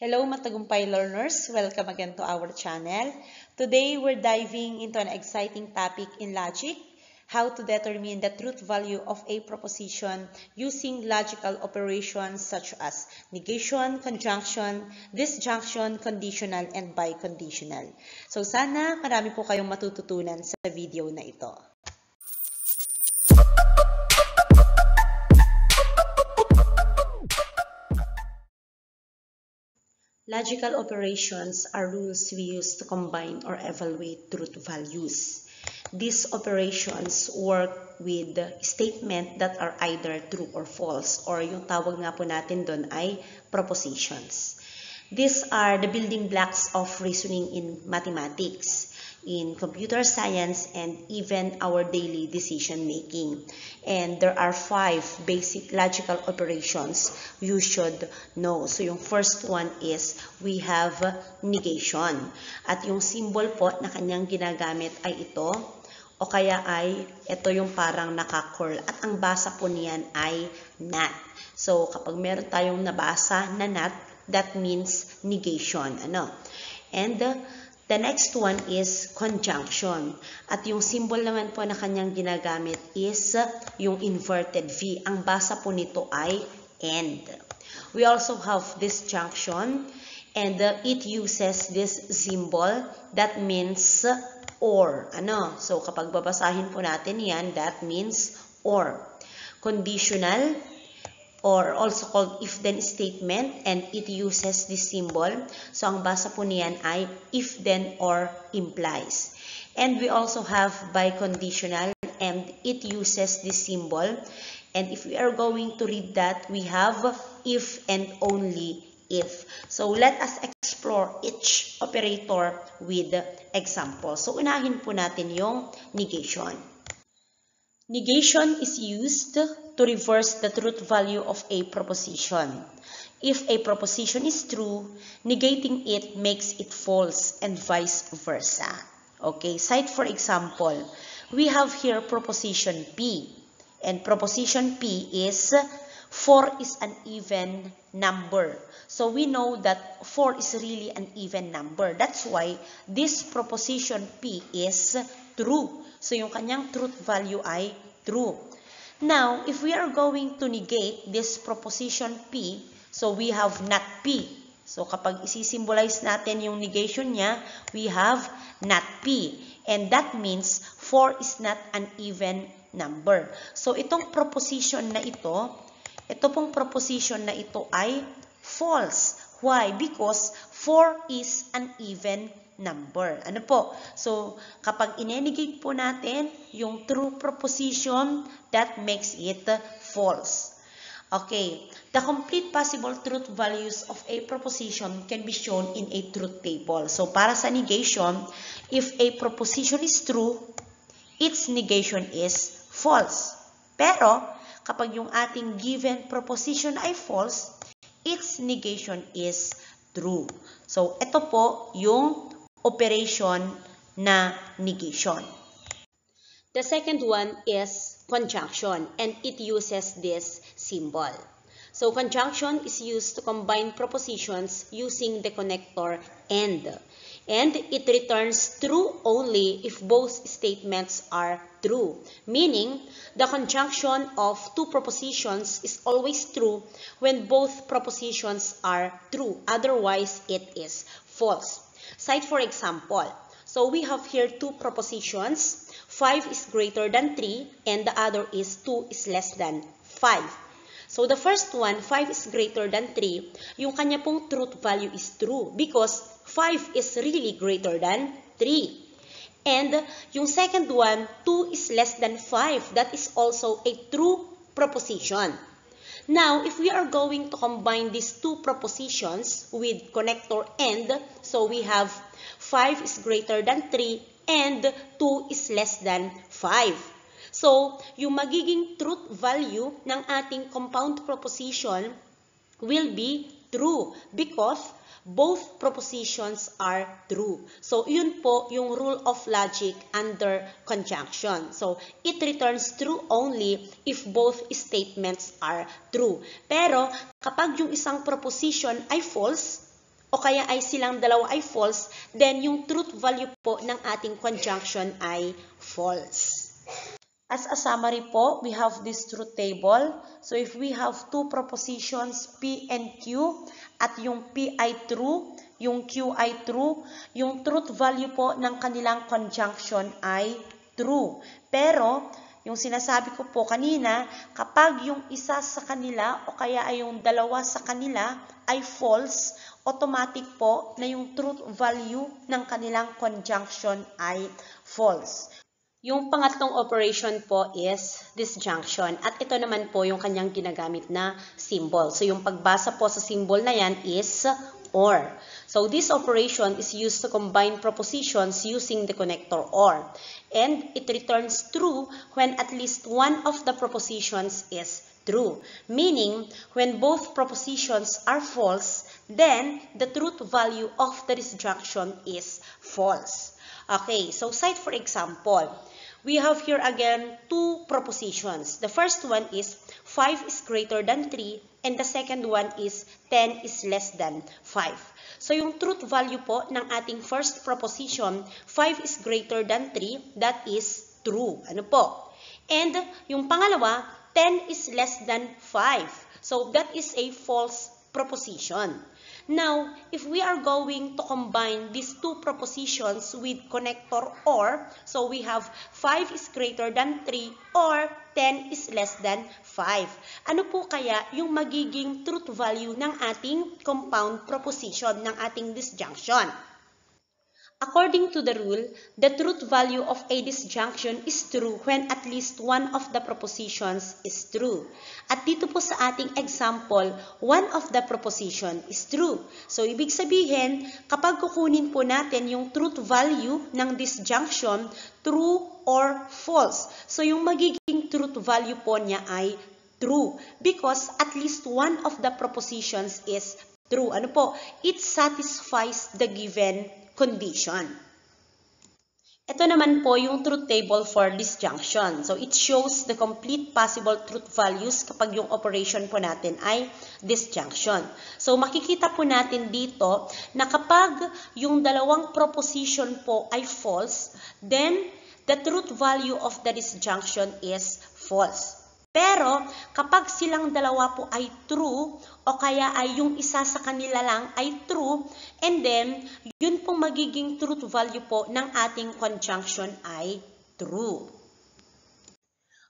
Hello Matagumpay learners, welcome again to our channel. Today we're diving into an exciting topic in logic, how to determine the truth value of a proposition using logical operations such as negation, conjunction, disjunction, conditional, and biconditional. So sana marami po kayong matututunan sa video na ito. Logical operations are rules we use to combine or evaluate truth values. These operations work with statements that are either true or false, or yung tawag nga po natin doon ay propositions. These are the building blocks of reasoning in mathematics, in computer science, and even our daily decision making. And there are 5 basic logical operations you should know. So yung first one is we have negation. At yung symbol po na kanyang ginagamit ay ito, o kaya ay ito yung parang naka-curl. At ang basa po niyan ay not. So kapag meron tayong nabasa na not, that means negation. And the next one is conjunction. At yung symbol naman po na kanyang ginagamit is yung inverted V. Ang basa po nito ay and. We also have disjunction, and it uses this symbol that means or. So kapag babasahin po natin yan, that means or. Conditional, or also called if-then statement, and it uses this symbol. So ang basa po niyan ay if-then or implies. And we also have biconditional, and it uses this symbol. And if we are going to read that, we have if and only if. So let us explore each operator with examples. So unahin po natin yung negation. Negation is used to reverse the truth value of a proposition. If a proposition is true, negating it makes it false and vice versa. Okay, cite for example, we have here proposition P, and proposition P is 4 is an even number. So we know that 4 is really an even number. That's why this proposition P is true. So yung kanyang truth value ay true. Now, if we are going to negate this proposition P, so we have not P. So kapag isi-symbolize natin yung negation niya, we have not P. And that means 4 is not an even number. So itong proposition na ito pong proposition na ito ay false. Why? Because 4 is an even number. So, kapag inenegate po natin yung true proposition, that makes it false. Okay. The complete possible truth values of a proposition can be shown in a truth table. So, para sa negation, if a proposition is true, its negation is false. Pero, kapag yung ating given proposition ay false, its negation is true. So, ito po yung operation na negation. The second one is conjunction, and it uses this symbol. So, conjunction is used to combine propositions using the connector and. And it returns true only if both statements are true. Meaning, the conjunction of two propositions is always true when both propositions are true. Otherwise, it is false. Cite for example. So we have here two propositions. 5 is greater than 3 and the other is 2 is less than 5. So the first one, 5 is greater than 3, yung kanya pong truth value is true because 5 is really greater than 3. And yung second one, 2 is less than 5. That is also a true proposition. Now, if we are going to combine these two propositions with connector and, so we have 5 is greater than 3 and 2 is less than 5. So, yung magiging truth value ng ating compound proposition will be true because both propositions are true. So, yun po yung rule of logic under conjunction. So, it returns true only if both statements are true. Pero, kapag yung isang proposition ay false, o kaya ay silang dalawa ay false, then yung truth value po ng ating conjunction ay false. As a summary po, we have this truth table. So if we have two propositions P and Q at yung P ay true, yung Q ay true, yung truth value po ng kanilang conjunction ay true. Pero yung sinasabi ko po kanina, kapag yung isa sa kanila o kaya ay yung dalawa sa kanila ay false, automatic po na yung truth value ng kanilang conjunction ay false. Yung pangatlong operation po is disjunction. At ito naman po yung kanyang ginagamit na symbol. So yung pagbasa po sa symbol na yan is OR. So this operation is used to combine propositions using the connector OR. And it returns true when at least one of the propositions is true. Meaning, when both propositions are false, then the truth value of the disjunction is false. Okay, so cite for example. We have here again two propositions. The first one is 5 is greater than 3 and the second one is 10 is less than 5. So yung truth value po ng ating first proposition, 5 is greater than 3, that is true. Ano po? And yung pangalawa, 10 is less than 5. So that is a false proposition. Now, if we are going to combine these two propositions with connector OR, so we have 5 is greater than 3 or 10 is less than 5. Ano po kaya yung magiging truth value ng ating compound proposition, ng ating disjunction? According to the rule, the truth value of a disjunction is true when at least one of the propositions is true. At dito po sa ating example, one of the proposition is true. So, ibig sabihin, kapag kukunin po natin yung truth value ng disjunction, true or false. So, yung magiging truth value po niya ay true because at least one of the propositions is true. Ano po? It satisfies the given condition. Ito naman po yung truth table for disjunction. So, it shows the complete possible truth values kapag yung operation po natin ay disjunction. So, makikita po natin dito na kapag yung dalawang proposition po ay false, then the truth value of the disjunction is false. Pero, kapag silang dalawa po ay true, o kaya ay yung isa sa kanila lang ay true, and then, yun pong magiging truth value po ng ating conjunction ay true.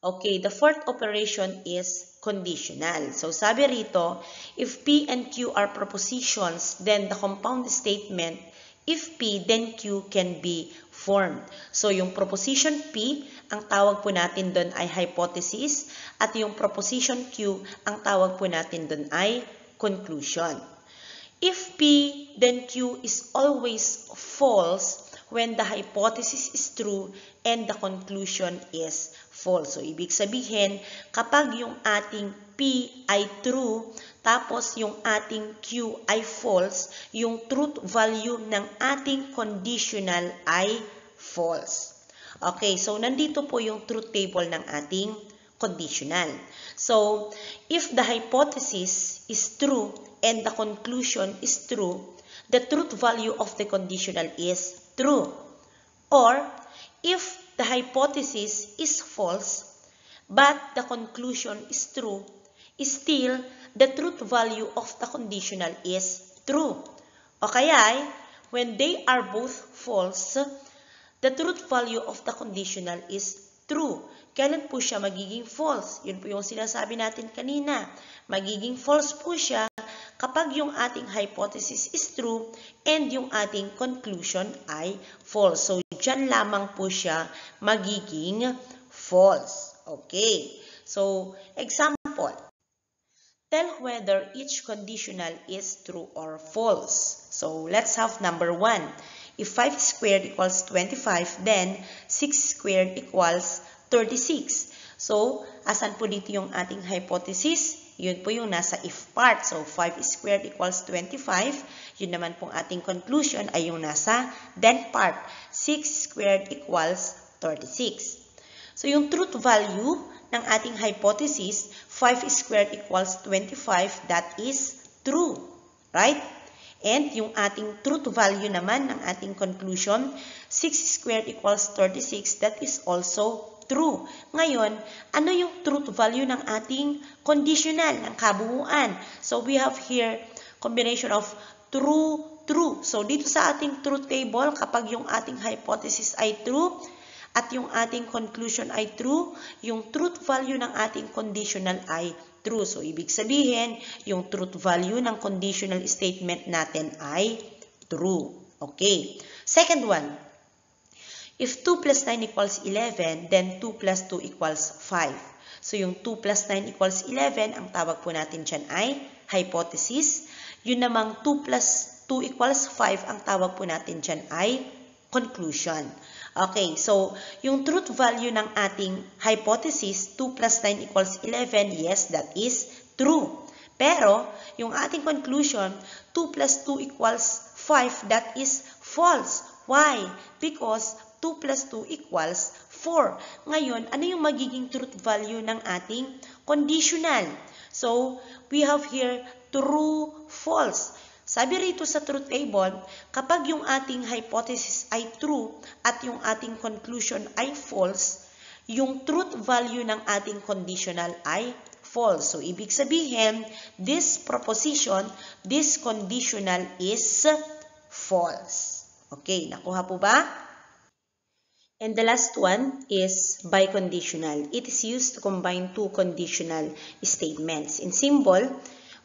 Okay, the fourth operation is conditional. So, sabi rito, if P and Q are propositions, then the compound statement, if P, then Q can be formed. So, yung proposition P, ang tawag po natin doon ay hypothesis, at yung proposition Q, ang tawag po natin doon ay conclusion. If P, then Q is always false when the hypothesis is true and the conclusion is false. So, ibig sabihin, kapag yung ating P ay true, tapos yung ating Q ay false, yung truth value ng ating conditional ay false. Okay, so nandito po yung truth table ng ating conditional. So, if the hypothesis is true and the conclusion is true, the truth value of the conditional is true. Or, if the hypothesis is false, but the conclusion is true, still, the truth value of the conditional is true. O kaya, when they are both false, the truth value of the conditional is true. Kailan po siya magiging false? Yun po yung sinasabi natin kanina. Magiging false po siya kapag yung ating hypothesis is true and yung ating conclusion ay false. So, dyan lamang po siya magiging false. Okay. So, example. Tell whether each conditional is true or false. So, let's have number 1. If 5 squared equals 25, then 6 squared equals 36. So, asan po dito yung ating hypothesis? Yun po yung nasa if part. So, 5 squared equals 25. Yun naman pong ating conclusion ay yung nasa then part. 6 squared equals 36. So, yung truth value ng ating hypothesis, 5 squared equals 25, that is true. Right? And yung ating truth value naman ng ating conclusion, 6 squared equals 36, that is also true. Ngayon, ano yung truth value ng ating conditional, ng kabuuan? So, we have here combination of true, true. So, dito sa ating truth table, kapag yung ating hypothesis ay true, at yung ating conclusion ay true, yung truth value ng ating conditional ay true. So, ibig sabihin, yung truth value ng conditional statement natin ay true. Okay. Second one, if 2 plus 9 equals 11, then 2 plus 2 equals 5. So, yung 2 plus 9 equals 11, ang tawag po natin dyan ay hypothesis. Yun namang 2 plus 2 equals 5, ang tawag po natin dyan ay conclusion. Okay, so yung truth value ng ating hypothesis, 2 plus 9 equals 11, yes, that is true. Pero, yung ating conclusion, 2 plus 2 equals 5, that is false. Why? Because 2 plus 2 equals 4. Ngayon, ano yung magiging truth value ng ating conditional? So, we have here true, false. Sabi rito sa truth table, kapag yung ating hypothesis ay true at yung ating conclusion ay false, yung truth value ng ating conditional ay false. So, ibig sabihin, this proposition, this conditional is false. Okay, nakuha po ba? And the last one is biconditional. It is used to combine two conditional statements. In symbol,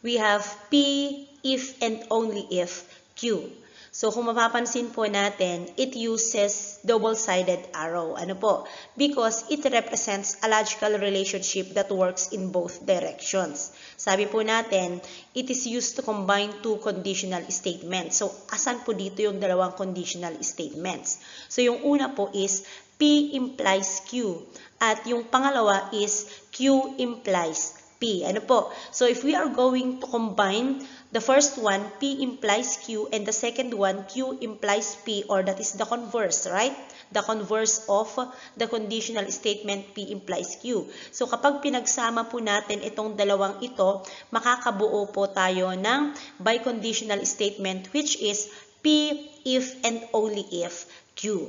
we have P, if and only if Q. So, kung mapapansin po natin, it uses double-sided arrow. Ano po? Because it represents a logical relationship that works in both directions. Sabi po natin, it is used to combine two conditional statements. So, asan po dito yung dalawang conditional statements? So, yung una po is P implies Q. At yung pangalawa is Q implies P. Ano po? So, if we are going to combine the first one, P implies Q, and the second one, Q implies P, or that is the converse, right? The converse of the conditional statement, P implies Q. So, kapag pinagsama po natin itong dalawang ito, makakabuo po tayo ng biconditional statement, which is P if and only if Q.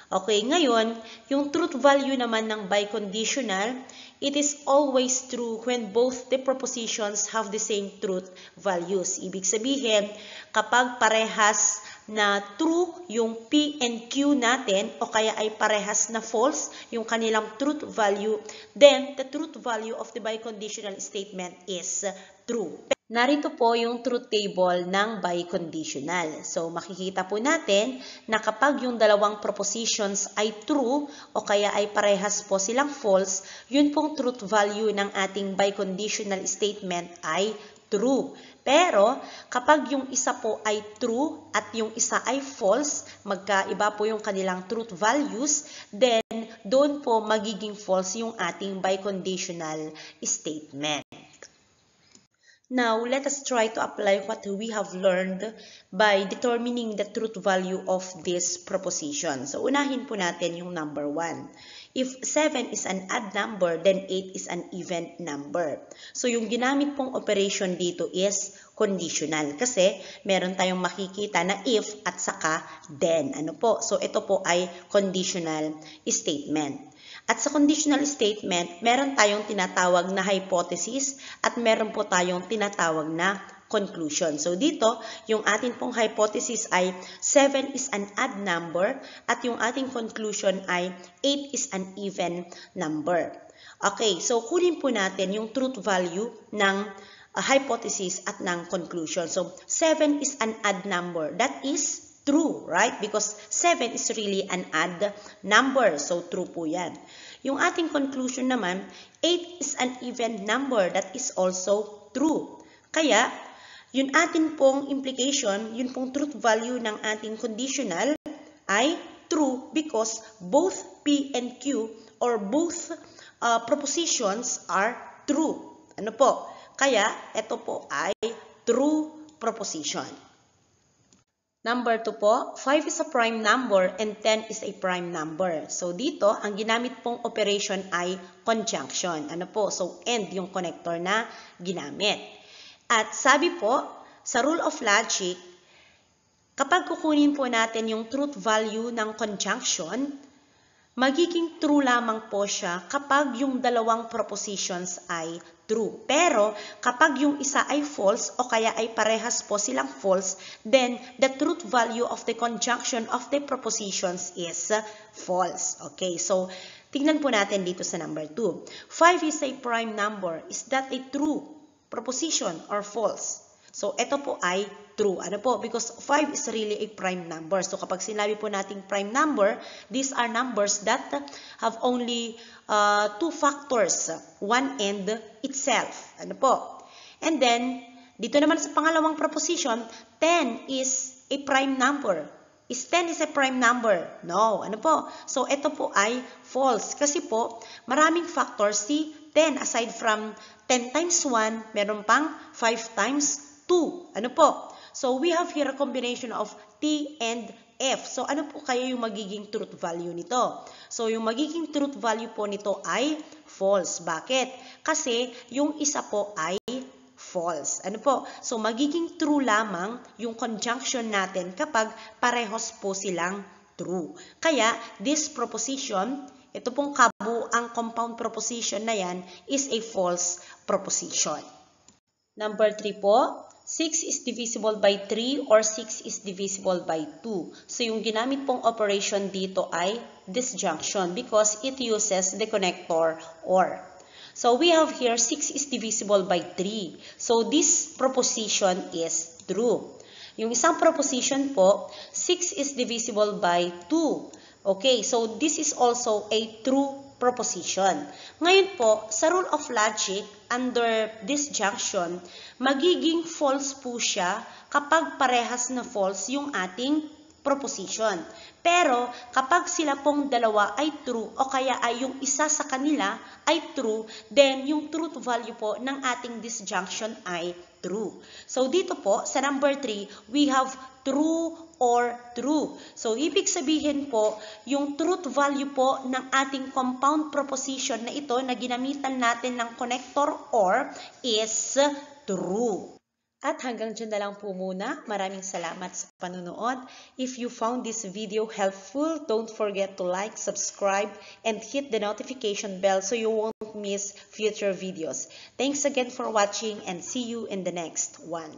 Okay, ngayon, yung truth value naman ng biconditional, it is always true when both the propositions have the same truth values. Ibig sabihin, kapag parehas na true yung P and Q natin, o kaya ay parehas na false yung kanilang truth value, then the truth value of the biconditional statement is true. Narito po yung truth table ng biconditional. So, makikita po natin na kapag yung dalawang propositions ay true o kaya ay parehas po silang false, yun pong truth value ng ating biconditional statement ay true. Pero, kapag yung isa po ay true at yung isa ay false, magkaiba po yung kanilang truth values, then doon po magiging false yung ating biconditional statement. Now, let us try to apply what we have learned by determining the truth value of this proposition. So, unahin po natin yung number 1. If 7 is an odd number, then 8 is an even number. So, yung ginamit pong operation dito is conditional. Kasi, meron tayong makikita na if at saka then. Ano po? So, ito po ay conditional statement. At sa conditional statement, meron tayong tinatawag na hypothesis at meron po tayong tinatawag na conclusion. So dito, yung ating pong hypothesis ay 7 is an odd number at yung ating conclusion ay 8 is an even number. Okay, so kunin po natin yung truth value ng hypothesis at ng conclusion. So 7 is an odd number. That is true, right? Because 7 is really an odd number. So, true po yan. Yung ating conclusion naman, 8 is an even number. That is also true. Kaya, yun atin pong implication, yun pong truth value ng ating conditional ay true because both P and Q or both propositions are true. Ano po? Kaya, ito po ay true proposition. Number 2 po, 5 is a prime number and 10 is a prime number. So, dito, ang ginamit pong operation ay conjunction. Ano po? So, and yung connector na ginamit. At sabi po, sa rule of logic, kapag kukunin po natin yung truth value ng conjunction, magiging true lamang po siya kapag yung dalawang propositions ay true. Pero kapag yung isa ay false o kaya ay parehas po silang false, then the truth value of the conjunction of the propositions is false. Okay, so tignan po natin dito sa number 2. 5 is a prime number. Is that a true proposition or false? So, ito po ay true. Ano po? Because 5 is really a prime number. So, kapag sinabi po nating prime number, these are numbers that have only two factors, one and itself. Ano po? And then, dito naman sa pangalawang proposition, 10 is a prime number. Is 10 is a prime number? No. Ano po? So, ito po ay false. Kasi po, maraming factors si 10. Aside from 10 times 1, meron pang 5 times 2. Ano po? So, we have here a combination of T and F. So, ano po kaya yung magiging truth value nito? So, yung magiging truth value po nito ay false. Bakit? Kasi yung isa po ay false. Ano po? So, magiging true lamang yung conjunction natin kapag parehos po silang true. Kaya, this proposition, ito pong kabuang compound proposition na yan is a false proposition. Number 3 po, 6 is divisible by 3 or 6 is divisible by 2. So, yung ginamit pong operation dito ay disjunction because it uses the connector or. So, we have here 6 is divisible by 3. So, this proposition is true. Yung isang proposition po, 6 is divisible by 2. Okay, so this is also a true proposition. Ngayon po, sa rule of logic, under disjunction, magiging false po siya kapag parehas na false yung ating proposition. Pero, kapag sila pong dalawa ay true o kaya ay yung isa sa kanila ay true, then yung truth value po ng ating disjunction ay true. So, dito po, sa number 3, we have true or true. So, ibig sabihin po, yung truth value po ng ating compound proposition na ito na ginamitan natin ng connector or is true. At hanggang dyan na lang po muna. Maraming salamat sa panunood. If you found this video helpful, don't forget to like, subscribe, and hit the notification bell so you won't miss future videos. Thanks again for watching and see you in the next one.